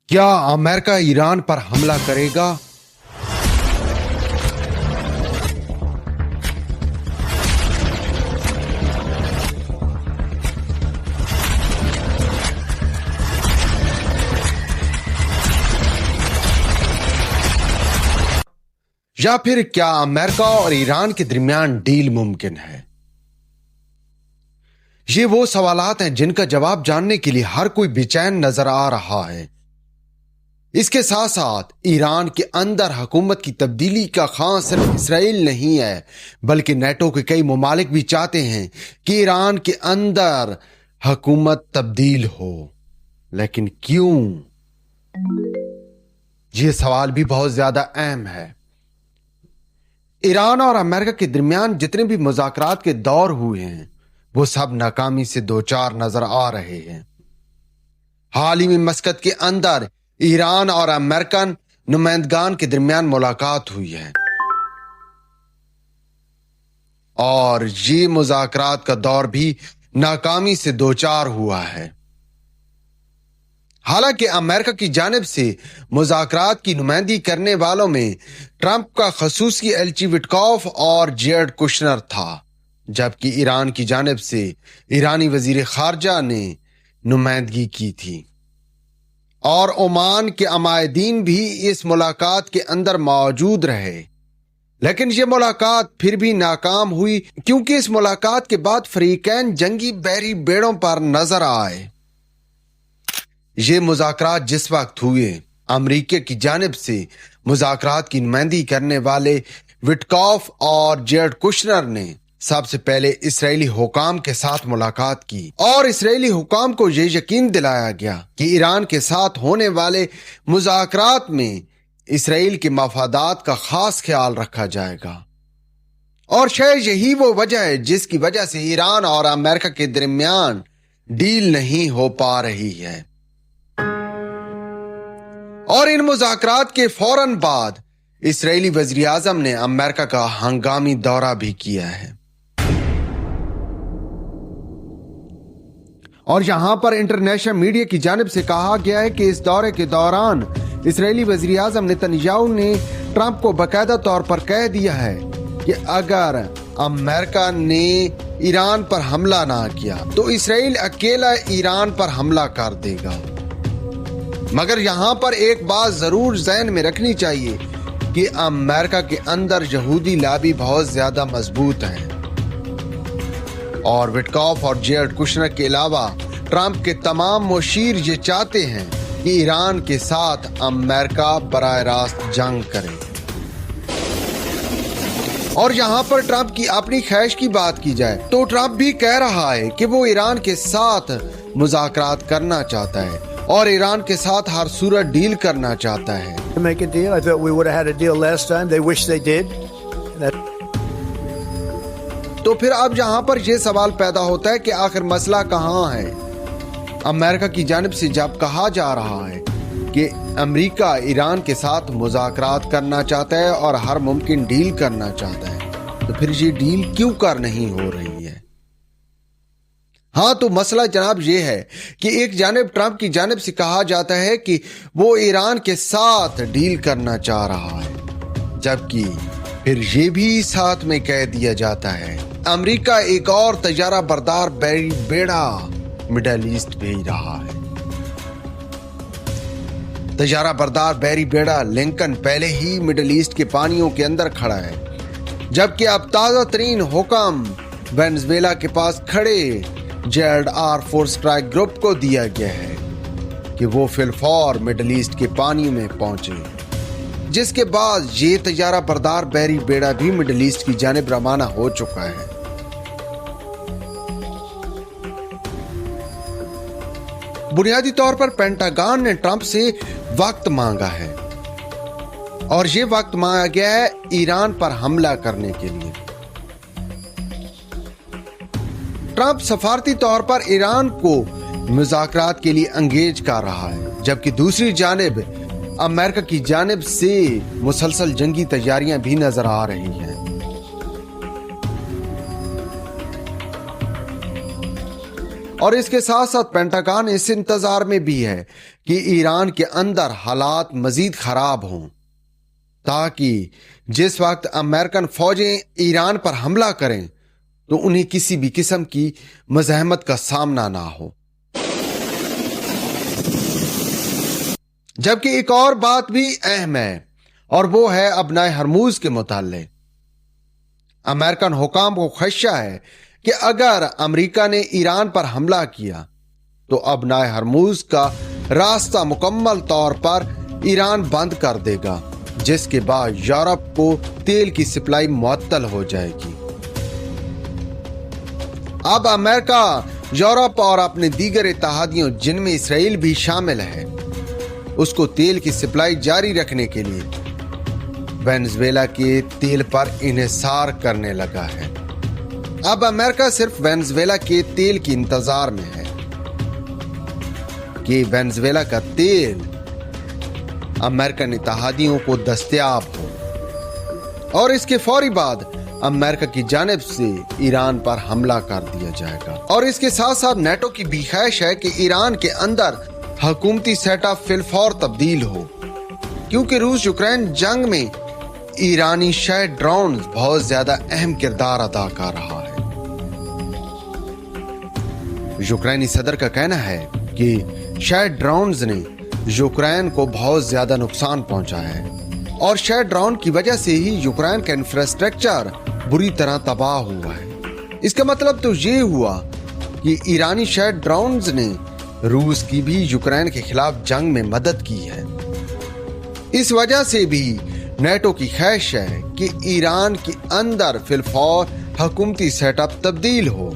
کیا امریکہ ایران پر حملہ کرے گا؟ یا پھر کیا امریکہ اور ایران کے درمیان ڈیل ممکن ہے؟ یہ وہ سوالات ہیں جن کا جواب جاننے کے لیے ہر کوئی بے چین نظر آ رہا ہے۔ اس کے ساتھ ساتھ ایران کے اندر حکومت کی تبدیلی کا خواہاں صرف اسرائیل نہیں ہے، بلکہ نیٹو کے کئی ممالک بھی چاہتے ہیں کہ ایران کے اندر حکومت تبدیل ہو۔ لیکن کیوں؟ یہ سوال بھی بہت زیادہ اہم ہے۔ ایران اور امریکہ کے درمیان جتنے بھی مذاکرات کے دور ہوئے ہیں وہ سب ناکامی سے دوچار نظر آ رہے ہیں۔ حال ہی میں مسقط کے اندر ایران اور امریکن نمائندگان کے درمیان ملاقات ہوئی ہے اور یہ مذاکرات کا دور بھی ناکامی سے دوچار ہوا ہے۔ حالانکہ امریکہ کی جانب سے مذاکرات کی نمائندگی کرنے والوں میں ٹرمپ کا خصوصی ایلچی وٹکوف اور جیرڈ کشنر تھا، جبکہ ایران کی جانب سے ایرانی وزیر خارجہ نے نمائندگی کی تھی اور عمان کے عمائدین بھی اس ملاقات کے اندر موجود رہے۔ لیکن یہ ملاقات پھر بھی ناکام ہوئی کیونکہ اس ملاقات کے بعد فریقین جنگی بحری بیڑوں پر نظر آئے۔ یہ مذاکرات جس وقت ہوئے، امریکہ کی جانب سے مذاکرات کی نمائندگی کرنے والے وٹکوف اور جیرڈ کشنر نے سب سے پہلے اسرائیلی حکام کے ساتھ ملاقات کی اور اسرائیلی حکام کو یہ یقین دلایا گیا کہ ایران کے ساتھ ہونے والے مذاکرات میں اسرائیل کے مفادات کا خاص خیال رکھا جائے گا۔ اور شاید یہی وہ وجہ ہے جس کی وجہ سے ایران اور امریکہ کے درمیان ڈیل نہیں ہو پا رہی ہے۔ اور ان مذاکرات کے فوراً بعد اسرائیلی وزیر اعظم نے امریکہ کا ہنگامی دورہ بھی کیا ہے۔ اور یہاں پر انٹرنیشنل میڈیا کی جانب سے کہا گیا ہے کہ اس دورے کے دوران اسرائیلی وزیر اعظم نتنیاہو نے ٹرمپ کو باقاعدہ طور پر کہہ دیا ہے کہ اگر امریکہ نے ایران پر حملہ نہ کیا تو اسرائیل اکیلا ایران پر حملہ کر دے گا۔ مگر یہاں پر ایک بات ضرور ذہن میں رکھنی چاہیے کہ امریکہ کے اندر یہودی لابی بہت زیادہ مضبوط ہے اور وٹکوف اور جیرڈ کشنر کے علاوہ ٹرمپ کے تمام مشیر یہ چاہتے ہیں کہ ایران کے ساتھ امریکہ براہ راست جنگ کرے۔ اور یہاں پر ٹرمپ کی اپنی خواہش کی بات کی جائے تو ٹرمپ بھی کہہ رہا ہے کہ وہ ایران کے ساتھ مذاکرات کرنا چاہتا ہے اور ایران کے ساتھ ہر صورت ڈیل کرنا چاہتا ہے۔ Make a deal. I thought we would have had a deal last time. They wish they did. تو پھر اب یہاں پر یہ سوال پیدا ہوتا ہے کہ آخر مسئلہ کہاں ہے؟ امریکہ کی جانب سے جب کہا جا رہا ہے کہ امریکہ ایران کے ساتھ مذاکرات کرنا چاہتا ہے اور ہر ممکن ڈیل کرنا چاہتا ہے، تو پھر یہ ڈیل کیوں کر نہیں ہو رہی ہے؟ ہاں، تو مسئلہ جناب یہ ہے کہ ایک جانب ٹرمپ کی جانب سے کہا جاتا ہے کہ وہ ایران کے ساتھ ڈیل کرنا چاہ رہا ہے، جبکہ پھر یہ بھی ساتھ میں کہہ دیا جاتا ہے امریکہ ایک اور طیارہ بردار بحری بیڑا مڈل ایسٹ بھیج رہا ہے۔ طیارہ بردار بحری بیڑا لنکن پہلے ہی مڈل ایسٹ کے پانیوں کے اندر کھڑا ہے، جبکہ اب تازہ ترین حکم وینزویلا کے پاس کھڑے Gerald R Ford strike group کو دیا گیا ہے کہ وہ فی الفور مڈل ایسٹ کے پانی میں پہنچے، جس کے بعد یہ طیارہ بردار بحری بیڑا بھی مڈل ایسٹ کی جانب روانہ ہو چکا ہے۔ بنیادی طور پر پینٹاگان نے ٹرمپ سے وقت مانگا ہے اور یہ وقت مانگا گیا ہے ایران پر حملہ کرنے کے لیے۔ ٹرمپ سفارتی طور پر ایران کو مذاکرات کے لیے انگیج کر رہا ہے، جبکہ دوسری جانب امریکہ کی جانب سے مسلسل جنگی تیاریاں بھی نظر آ رہی ہیں۔ اور اس کے ساتھ ساتھ پینٹاگن اس انتظار میں بھی ہے کہ ایران کے اندر حالات مزید خراب ہوں، تاکہ جس وقت امریکن فوجیں ایران پر حملہ کریں تو انہیں کسی بھی قسم کی مزاحمت کا سامنا نہ ہو۔ جبکہ ایک اور بات بھی اہم ہے، اور وہ ہے ابنائے ہرموز کے متعلق۔ امریکن حکام کو خدشہ ہے کہ اگر امریکہ نے ایران پر حملہ کیا تو ابنائے ہرموز کا راستہ مکمل طور پر ایران بند کر دے گا، جس کے بعد یورپ کو تیل کی سپلائی معطل ہو جائے گی۔ اب امریکہ، یورپ اور اپنے دیگر اتحادیوں جن میں اسرائیل بھی شامل ہے، اس کو تیل کی سپلائی جاری رکھنے کے لیے وینزویلا کے تیل پر انحصار کرنے لگا ہے۔ اب امریکہ صرف وینزویلا کے تیل کی انتظار میں ہے کہ وینزویلا کا تیل امریکن اتحادیوں کو دستیاب ہو، اور اس کے فوری بعد امریکہ کی جانب سے ایران پر حملہ کر دیا جائے گا۔ اور اس کے ساتھ ساتھ نیٹو کی بھی خواہش ہے کہ ایران کے اندر حکومتی سیٹ اپ فی الفور تبدیل ہو، کیونکہ روس یوکرین جنگ میں ایرانی شہر ڈرون بہت زیادہ اہم کردار ادا کر رہا ہے۔ یوکرینی صدر کا کہنا ہے کہ شہر ڈرونز نے یوکرین کو بہت زیادہ نقصان پہنچایا ہے، اور شہر ڈرون کی وجہ سے ہی یوکرین کا انفراسٹرکچر بری طرح تباہ ہوا ہے۔ اس کا مطلب تو یہ ہوا کہ ایرانی شہر ڈرونز نے روس کی بھی یوکرین کے خلاف جنگ میں مدد کی ہے۔ اس وجہ سے بھی نیٹو کی خواہش ہے کہ ایران کے اندر فی الفور حکومتی سیٹ اپ تبدیل ہو۔